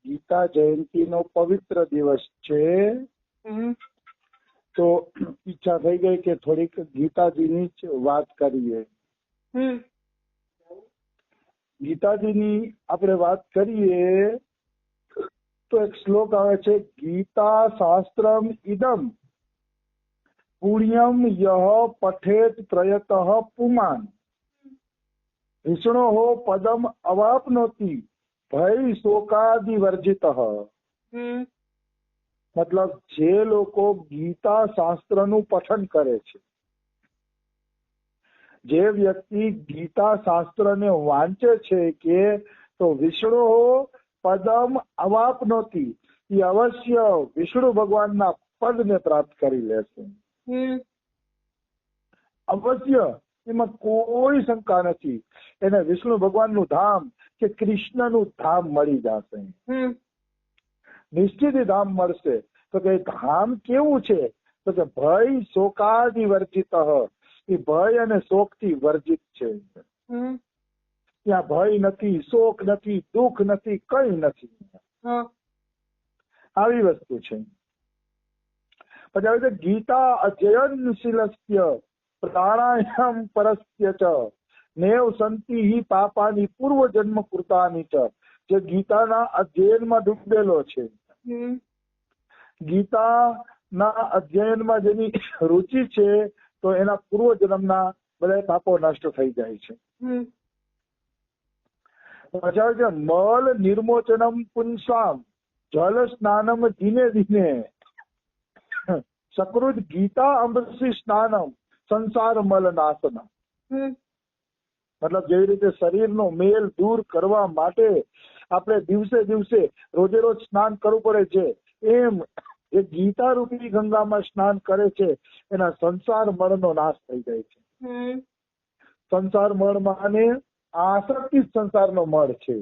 ગીતા જયંતીનો પવિત્ર દિવસ છે, તો ઈચ્છા થઈ ગઈ કે થોડીક ગીતાજીની જ વાત કરીએ. ગીતાજીની આપણે વાત કરીએ તો એક શ્લોક આવે છે, ગીતા શાસ્ત્રમ ઇદમ પુણ્યમ યહ પઠેત પ્રયતઃ પુમાન વિષ્ણોઃ પદમ અવાપ્નોતિ ભય શોકાદિ વર્જિતઃ. મતલબ જે લોકો ગીતા શાસ્ત્રનું પઠન કરે છે, જે વ્યક્તિ ગીતા શાસ્ત્રને વાંચે છે કે તો વિષ્ણુ પદમ અવાપ્નોતિ, એ અવશ્ય વિષ્ણુ ભગવાનના પદને પ્રાપ્ત કરી લેશે. અવશ્ય, એમાં કોઈ શંકા નથી. એને વિષ્ણુ ભગવાનનું ધામ કે કૃષ્ણનું ધામ મળી જશે, નિશ્ચિત ધામ મળશે. તો કે ધામ કેવું છે? તો કે ભય શોકાદિ વર્જિત, એ ભય અને શોકથી વર્જિત છે. ત્યાં ભય નથી, શોક નથી, દુઃખ નથી, કઈ નથી. આવી વસ્તુ છે. પછી આવે છે ગીતા અધ્યયનશીલસ્ય પ્રાણાયામ પરસ્ય ચ નેવ સંતિ હિ પાપાની પૂર્વ જન્મ કૃતાની ચ. જે ગીતાના અધ્યયનમાં ડૂબેલો છે, ગીતાના અધ્યયનમાં જેની રુચિ છે, તો એના પૂર્વ જન્મના બધા પાપો નષ્ટ થઈ જાય છે. પછી આવે છે મલ નિર્મોચનમ પુંસામ જલ સ્નાનમ દિને દિને સકૃત ગીતા અમૃષિ સ્નાનમ સંસાર મલ નાશનમ. મતલબ જેવી રીતે શરીરનો મેલ દૂર કરવા માટે આપણે દિવસે દિવસે રોજે રોજ સ્નાન કરવું પડે છે, એમ એ ગીતા રૂપી ગંગામાં સ્નાન કરે છે, એના સંસાર મળનો નાશ થઈ જાય છે. સંસાર મળ માને આસક્તિ સંસારનો મળ છે.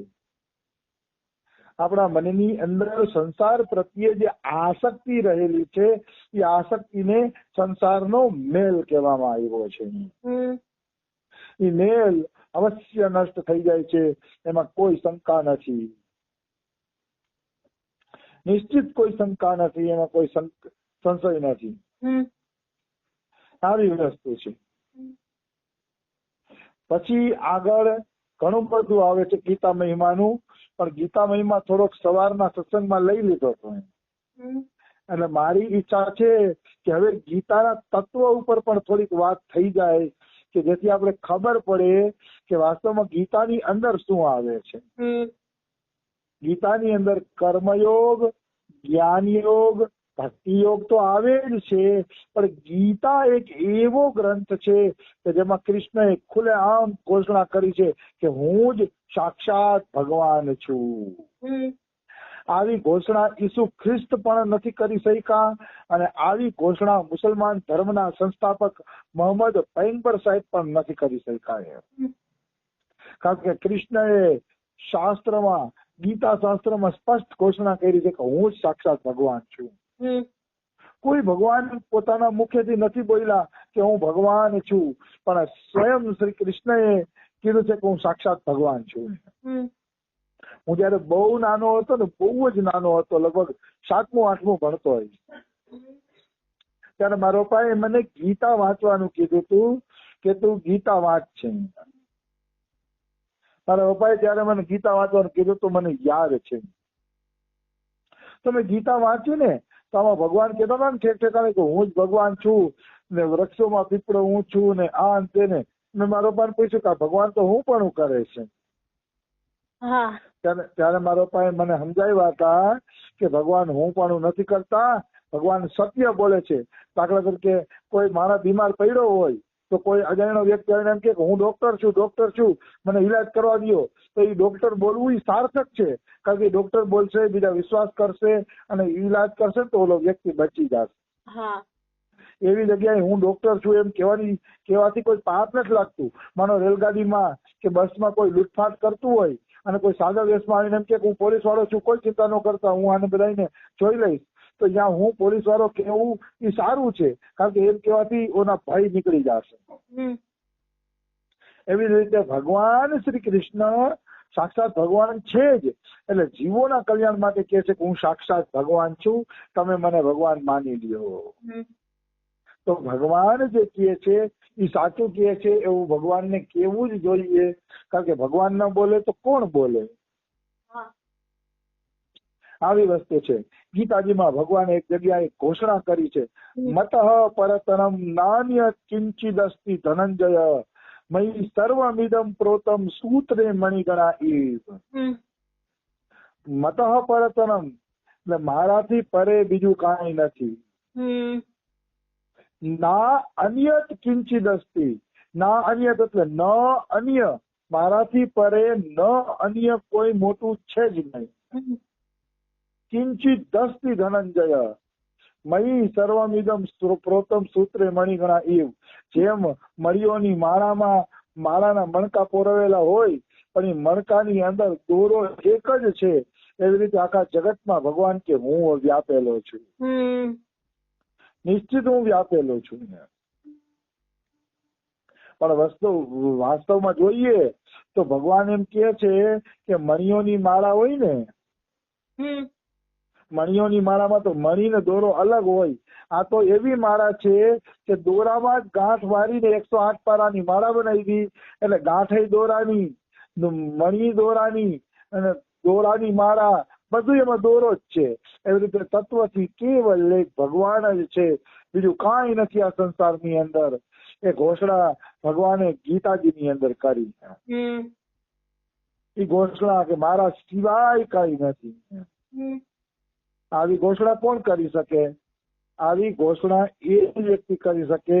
આપણા મનની અંદર સંસાર પ્રત્યે જે આસક્તિ રહેલી છે, એ આસક્તિને સંસારનો મેલ કહેવામાં આવ્યો છે. એ મેલ અવશ્ય નષ્ટ થઈ જાય છે, એમાં કોઈ શંકા નથી. નિશ્ચિત કોઈ શંકા નથી, એમાં કોઈ સંશય નથી. આવી વસ્તુ છે. પછી આગળ ઘણું બધું આવે છે ગીતા મહિમાનું, પણ ગીતા મહિમા થોડોક સવારના સત્સંગમાં લઈ લીધો હતો. એટલે મારી ઈચ્છા છે કે હવે ગીતાના તત્વ ઉપર પણ થોડીક વાત થઈ જાય, કે જેથી આપણે ખબર પડે કે વાસ્તવમાં ગીતાની અંદર શું આવે છે. ગીતાની અંદર કર્મયોગ, જ્ઞાનયોગ, ભક્તિ યોગ તો આવે જ છે, પણ ગીતા એક એવો ગ્રંથ છે કે જેમાં કૃષ્ણએ ખુલ્લેઆમ ઘોષણા કરી છે કે હું જ સાક્ષાત ભગવાન છું. આવી ઘોષણા ઈસુ ખ્રિસ્ત પણ નથી કરી શક્યા, અને આવી ઘોષણા મુસલમાન ધર્મના સંસ્થાપક મોહમ્મદ પૈગંબર સાહેબ પણ નથી કરી શક્યા. કારણ કે કૃષ્ણએ શાસ્ત્રમાં, ગીતા શાસ્ત્રમાં સ્પષ્ટ ઘોષણા કરી છે કે હું જ સાક્ષાત ભગવાન છું. કોઈ ભગવાન પોતાના મુખેથી નથી બોલ્યા કે હું ભગવાન છું, પણ સ્વયં શ્રી કૃષ્ણએ કીધું છે કે હું સાક્ષાત ભગવાન છું. હું જયારે બહુ નાનો હતો ને, બહુ જ નાનો હતો, લગભગ 7મું 8મું ભણતો હોય, ત્યારે મારા પપ્પાએ મને ગીતા વાંચવાનું કીધું હતું કે તું ગીતા વાંચ છે. મારા પપ્પાએ જયારે મને ગીતા વાંચવાનું કીધું તો મને યાદ છે. તો મેં ગીતા વાંચ્યું ને, તો આમાં ભગવાન કહેતા હતા ને ઠેક ઠેકાણે કે હું જ ભગવાન છું, ને વૃક્ષોમાં પીપળો હું છું, ને આ ને તેને. મેં મારા પપ્પાને પૂછ્યું કે ભગવાન તો હું પણ કરે છે. ત્યારે મારા પપ્પાએ મને સમજાવ્યા હતા કે ભગવાન હું પણ નથી કરતા, ભગવાન સત્ય બોલે છે. દાખલા તરીકે કોઈ માણસ બીમાર પડ્યો હોય તો કોઈ અજાણ્યો વ્યક્તિ આવીને એમ કે હું ડોક્ટર છું, મને ઈલાજ કરવા દો, તો એ ડોક્ટર બોલવું એ સાર્થક છે. કારણ કે ડોક્ટર બોલશે, બીજા વિશ્વાસ કરશે અને ઈલાજ કરશે તો ઓલો વ્યક્તિ બચી જશે. એવી જગ્યાએ હું ડોક્ટર છું એમ કહેવાથી કોઈ પાપ નથી લાગતું. માનો રેલગાડીમાં કે બસમાં કોઈ લૂંટફાટ કરતું હોય અને કોઈ સાદા વેશમાં આવીને એમ કે હું પોલીસ વાળો છું, કોઈ ચિંતા ન કરતા, હું આને બધાને જોઈ લઈશ, તો જ્યાં હું પોલીસ વાળો કહેવું એ સારું છે. કારણ કે એમ કહેવાથી ઓના ભય નીકળી જશે. એવી રીતે ભગવાન શ્રી કૃષ્ણ સાક્ષાત ભગવાન છે જ, એટલે જીવોના કલ્યાણ માટે કહે છે કે હું સાક્ષાત ભગવાન છું, તમે મને ભગવાન માની લ્યો. તો ભગવાન જે કહે છે એ સાચું કહે છે એવું ભગવાનને કહેવું જ જોઈએ, કારણ કે ભગવાન ન બોલે તો કોણ બોલે? આવી વસ્તુ છે. ગીતાજીમાં ભગવાને એક જગ્યાએ ઘોષણા કરી છે, મતઃ પરતરમ નાન્ય કિંચિદસ્તિ ધનંજય મયી સર્વમિદમ પ્રોતમ સૂત્રે મણિગણા એવ. મતઃ પરતરમ એટલે મારાથી પરે બીજું કાંઈ નથી. ના અન્યત કિંચિદસ્તિ, ના અન્યત એટલે ન અન્ય, મારાથી પરે ન અન્ય કોઈ મોટું છે જ નહીં. કિંચિત દસ્તિ ધનંજય મયી સર્વમિદમ પ્રોતમ સૂત્રે મણિગણા એવ. જેમ મળીઓની માળાના મણકા પોરવેલા હોય પણ એ મણકાની અંદર દોરો એક જ છે, એવી રીતે આખા જગતમાં ભગવાન કે હું વ્યાપેલો છું. નિશ્ચિત હું વ્યાપેલો છું. પણ વાસ્તવમાં જોઈએ તો ભગવાન એમ કે છે કે મણીઓની માળા હોય ને, મણીઓની માળામાં તો મણી ને દોરો અલગ હોય. આ તો એવી માળા છે કે દોરામાં જ ગાંઠ વાળીને 108 પારાની માળા બનાવી, એટલે ગાંઠે દોરાની, મણી દોરાની અને દોરાની માળા બધું એમાં દોરો જ છે. એવી રીતે તત્વથી કેવલ એક ભગવાન જ છે, બીજું કાંઈ નથી આ સંસારની અંદર. એ ઘોષણા ભગવાને ગીતાજીની અંદર કરી. એ ઘોષણા કે મારા સિવાય કઈ નથી. આવી ઘોષણા કોણ કરી શકે? આવી ઘોષણા એ વ્યક્તિ કરી શકે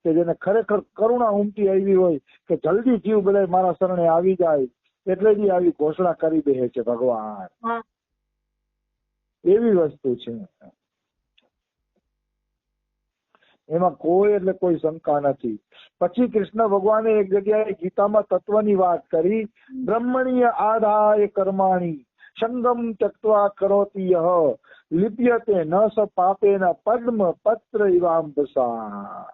કે જેને ખરેખર કરુણા ઉમટી આવી હોય કે જલ્દી જીવ બધા મારા શરણે આવી જાય, એટલે જ આવી ઘોષણા કરી દે છે ભગવાન. એવી વસ્તુ છે, એમાં કોઈ એટલે કોઈ શંકા નથી. પછી કૃષ્ણ ભગવાને એક જગ્યાએ ગીતામાં તત્વની વાત કરી, બ્રહ્મણીય આધાય કર્માણી સંગમ ત્યક્ત્વા કરોતિ યહ લિપ્યતે ન સ પાપેન પદ્મ પત્ર ઇવાંબસા.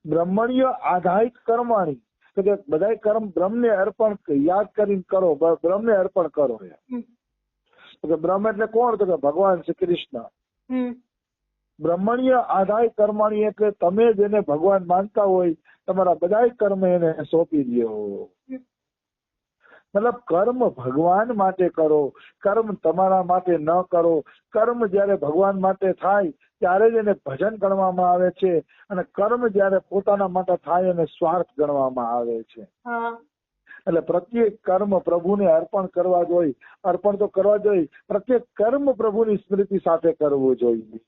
બ્રહ્મણીય આધાય કર્માણી કે બધા કર્મ બ્રહ્મને અર્પણ યાદ કરીને કરો, બ્રહ્મને અર્પણ કરો. બ્રહ્મ એટલે કોણ? તો કે ભગવાન શ્રી કૃષ્ણ. બ્રહ્મણીય આધાય કર્માણી એટલે તમે જેને ભગવાન માનતા હોય તમારા બધા કર્મ એને સોંપી દો. મતલબ કર્મ ભગવાન માટે કરો, કર્મ તમારા માટે ન કરો. કર્મ જયારે ભગવાન માટે થાય ત્યારે જ એને ભજન ગણવામાં આવે છે, અને કર્મ જયારે પોતાના માટે થાય એને સ્વાર્થ ગણવામાં આવે છે. એટલે પ્રત્યેક કર્મ પ્રભુને અર્પણ કરવા જોઈએ. અર્પણ તો કરવા જોઈએ, પ્રત્યેક કર્મ પ્રભુની સ્મૃતિ સાથે કરવું જોઈએ.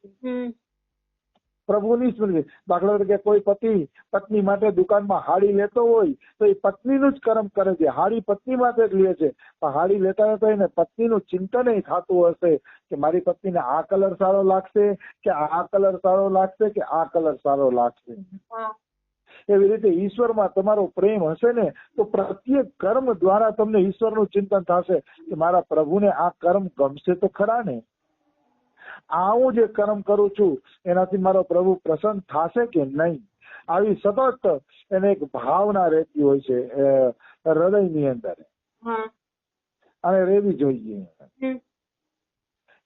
પ્રભુની સ્મૃતિ. દાખલા તરીકે કોઈ પતિ પત્ની માટે દુકાનમાં હાડી લેતો હોય તો એ પત્નીનું જ કર્મ કરે છે, હાડી પત્ની માટે જ લે છે. પણ હાડી લેતા લેતા એને પત્નીનું ચિંતન થતું હશે કે મારી પત્નીને આ કલર સારો લાગશે કે આ કલર સારો લાગશે કે આ કલર સારો લાગશે. એવી રીતે ઈશ્વરમાં તમારો પ્રેમ હશે ને તો પ્રત્યેક કર્મ દ્વારા તમને ઈશ્વરનું ચિંતન થશે કે મારા પ્રભુને આ કર્મ ગમશે તો ખરા ને, આ હું જે કર્મ કરું છું એનાથી મારો પ્રભુ પ્રસન્ન થશે કે નહીં. આવી સતત એને એક ભાવના રહેતી હોય છે હૃદયની અંદર, અને રહેવી જોઈએ.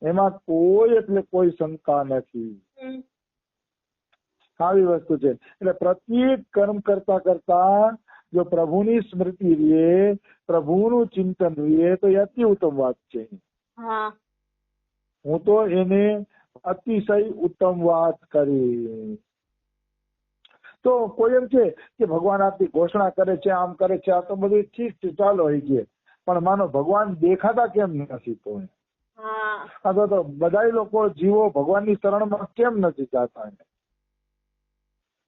એમાં કોઈ એટલે કોઈ શંકા નથી. આવી વસ્તુ છે. એટલે પ્રત્યેક કર્મ કરતા કરતા જો પ્રભુની સ્મૃતિ રહે, પ્રભુનું ચિંતન રહે તો એ અતિ ઉત્તમ વાત છે. હું તો એને અતિશય ઉત્તમ વાત કરી. તો કોઈ એમ છે કે ભગવાન આપની ઘોષણા કરે છે, આમ કરે છે, આ તો બધું ઠીક છે, ચાલો હોય છે, પણ માનો ભગવાન દેખાતા કેમ નથી? તો અથવા તો બધા લોકો જીવો ભગવાનની શરણમાં કેમ નથી જાતા?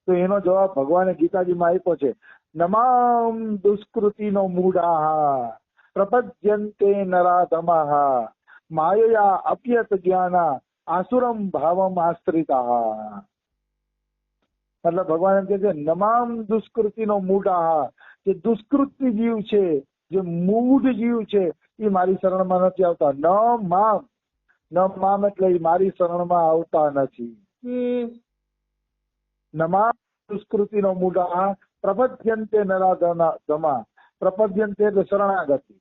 તો એનો જવાબ ભગવાને ગીતાજીમાં આપ્યો છે, નમામ દુષ્કૃતિનો મૂઢાહ પ્રપદ્યન્તે નરાધમાહ માયયા અપ્યત જ્ઞાના આસુરમ ભાવમ આશ્રિતા. મતલબ ભગવાન એમ કે છે નમામ દુષ્કૃતિનો મૂઢાહ, જે દુષ્કૃતિ જીવ છે, જે મૂઢ જીવ છે એ મારી શરણમાં નથી આવતા. ન મામ એટલે એ મારી શરણમાં આવતા નથી. નમામ દુષ્કૃતિનો મૂઢાહ પ્રપદ્યન્તે નરાધમા, પ્રપદ્યંતે એટલે શરણાગતિ.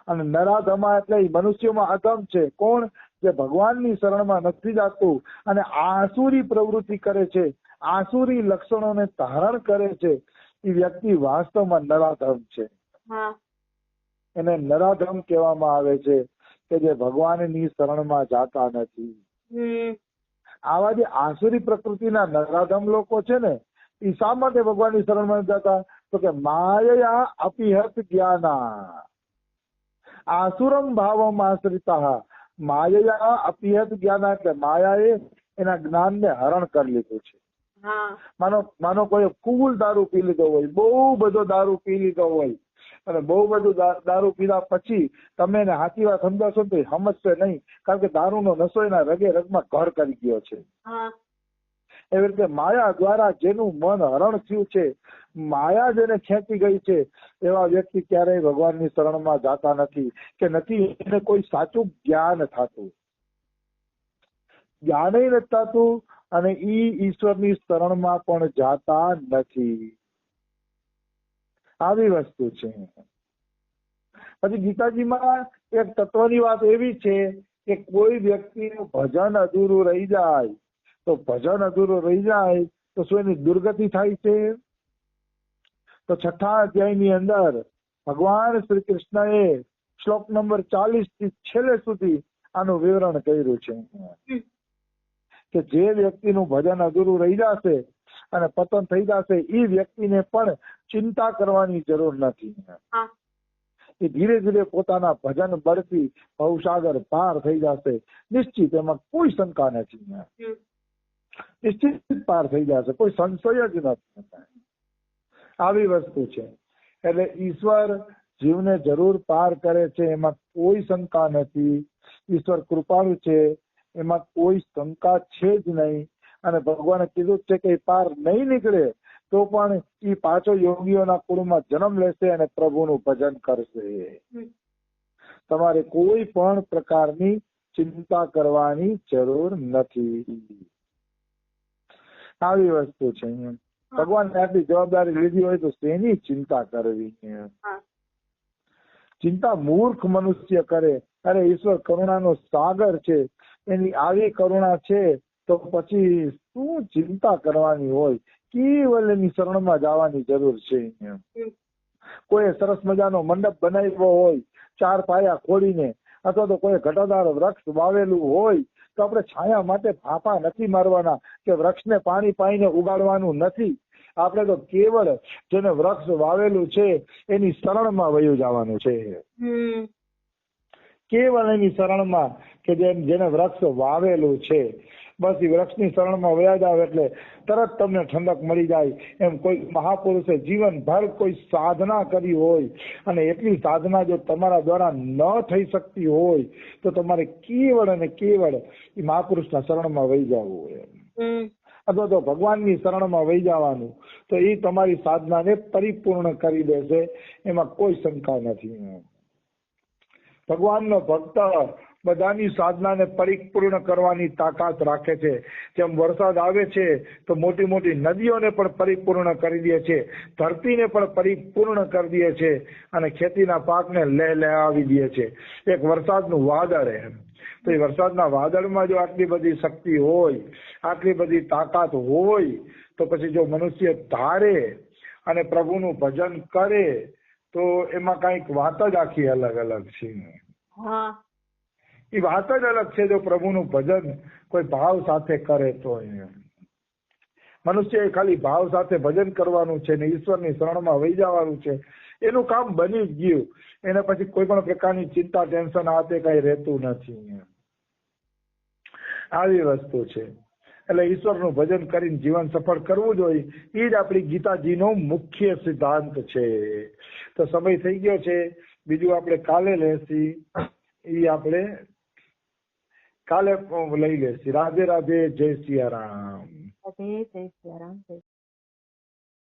અને નરાધમા એટલે મનુષ્યોમાં અધમ છે. કોણ? જે ભગવાનની શરણમાં નથી જાતું અને આસુરી પ્રવૃત્તિ કરે છે, આસુરી લક્ષણોને ધારણ કરે છે, એ વ્યક્તિ વાસ્તવમાં નરાધમ છે. એને નરાધમ કહેવામાં આવે છે કે જે ભગવાનની શરણમાં જાતા નથી. આવા જે આસુરી પ્રકૃતિના નરાધમ લોકો છે ને, એ શા માટે ભગવાનની શરણમાં જતા? તો કે માયા અપિહત જ્ઞાના આસુરમ ભાવમ આશ્રિતા. માયા અપિહત જ્ઞાના એટલે માયાએ એના જ્ઞાનને હરણ કરી લીધું છે. માનો કોઈ ફૂલ દારૂ પી લીધો હોય, બહુ બધો દારૂ પી લીધો હોય, અને બહુ બધું દારૂ પીધા પછી તમે એને સાચી વાત સમજાશો તો સમજશે નહીં, કારણ કે દારૂનો નશો એના રગે રગમાં ઘર કરી ગયો છે. એવી રીતે માયા દ્વારા જેનું મન હરણ થયું છે, માયા જેને ખેંચી ગઈ છે, એવા વ્યક્તિ ક્યારેય ભગવાનની શરણમાં જાતા નથી, કે નથી એને કોઈ સાચું જ્ઞાન થતું, જ્ઞાન નથી થતું, અને ઈશ્વરની શરણમાં પણ જાતા નથી. આવી વસ્તુ છે. પછી ગીતાજીમાં એક તત્વની વાત એવી છે કે કોઈ વ્યક્તિનું ભજન અધૂરું રહી જાય તો શું એની દુર્ગતિ થાય છે? તો 6થા અધ્યાયની અંદર ભગવાન શ્રી કૃષ્ણએ શ્લોક નંબર 40 થી છેલ્લે સુધી આનું વિવરણ કર્યું છે કે જે વ્યક્તિનું ભજન અધૂરું રહી જશે અને પતન થઈ જશે, એ વ્યક્તિને પણ ચિંતા કરવાની જરૂર નથી. એ ધીરે ધીરે પોતાના ભજન બળથી ભવસાગર પાર થઈ જશે, નિશ્ચિત, એમાં કોઈ શંકા નથી. નિશ્ચિત પાર થઈ જશે, કોઈ સંશય જ નથી. આવી વસ્તુ છે. એટલે ઈશ્વર જીવને જરૂર પાર કરે છે, એમાં કોઈ શંકા નથી. ઈશ્વર કૃપાળુ છે, એમાં કોઈ શંકા છે જ નહીં. અને ભગવાને કીધું છે કે પાર નહીં નીકળે તો પણ એ પાછો યોગીઓના કુળમાં જન્મ લેશે અને પ્રભુનું ભજન કરશે. તમારે કોઈ પણ પ્રકારની ચિંતા કરવાની જરૂર નથી. આવી વસ્તુ છે. ભગવાન આટલી જવાબદારી લીધી હોય તો શેની ચિંતા કરવી? ચિંતા મૂર્ખ મનુષ્ય કરે. અરે ઈશ્વર કરુણાનો સાગર છે, એની આવી કરુણા છે તો પછી શું ચિંતા કરવાની હોય? કેવલ એની શરણમાં જવાની જરૂર છે. કોઈ સરસ મજાનો મંડપ બનાવ્યો હોય 4 પાયા ખોડીને, અથવા તો કોઈ ઘટાદાર વૃક્ષ વાવેલું હોય, તો આપણે છાયા માટે ફાંફા નથી મારવાના કે વૃક્ષને પાણી પાઈને ઉગાડવાનું નથી. આપણે તો કેવળ જેને વૃક્ષ વાવેલું છે એની શરણમાં વયું જવાનું છે. કેવળ એની શરણમાં, કે જેને વૃક્ષ વાવેલું છે, બસ એ વૃક્ષની શરણમાં વયા જાવ એટલે તરત તમને ઠંડક મળી જાય. એમ કોઈ મહાપુરુષે જીવનભર કોઈ સાધના કરી હોય અને એટલી સાધના જો તમારા દ્વારા ન થઈ શકતી હોય તો તમારે કેવળ અને કેવળ એ મહાપુરુષના શરણમાં વહી જવું હોય, અથવા તો ભગવાનની શરણમાં વહી જવાનું, તો એ તમારી સાધનાને પરિપૂર્ણ કરી દેશે, એમાં કોઈ શંકા નથી. ભગવાનનો ભક્ત બધાની સાધનાને પરિપૂર્ણ કરવાની તાકાત રાખે છે. જેમ વરસાદ આવે છે તો મોટી મોટી નદીઓને પણ પરિપૂર્ણ કરી દે છે, ધરતીને પણ પરિપૂર્ણ કરી દે છે, અને ખેતીના પાકને લહેલાવી દે છે. એક વરસાદનું વાદળ એમ, તો એ વરસાદના વાદળમાં જો આટલી બધી શક્તિ હોય, આટલી બધી તાકાત હોય, તો પછી જો મનુષ્ય ધારે અને પ્રભુનું ભજન કરે તો એમાં કઈક વાત જ આખી અલગ અલગ છે. એ વાત જ અલગ છે જો પ્રભુનું ભજન કોઈ ભાવ સાથે કરે તો. મનુષ્ય ખાલી ભાવ સાથે ભજન કરવાનું છે ને ઈશ્વરની શરણમાં વહી જવાનું છે, એનું કામ બની ગયું. એને પછી કોઈ પણ પ્રકારની ચિંતા, ટેન્શન આ તે કઈ રહેતું નથી. આવી વસ્તુ છે. એટલે ઈશ્વરનું ભજન કરીને જીવન સફળ કરવું જોઈએ, એ જ આપણી ગીતાજીનો મુખ્ય સિદ્ધાંત છે. તો સમય થઈ ગયો છે, બીજું આપણે કાલે લેશી, એ આપણે કાલે લઈ લેશી. રાધે રાધે, જય સિયારામ. જય સિયારામ.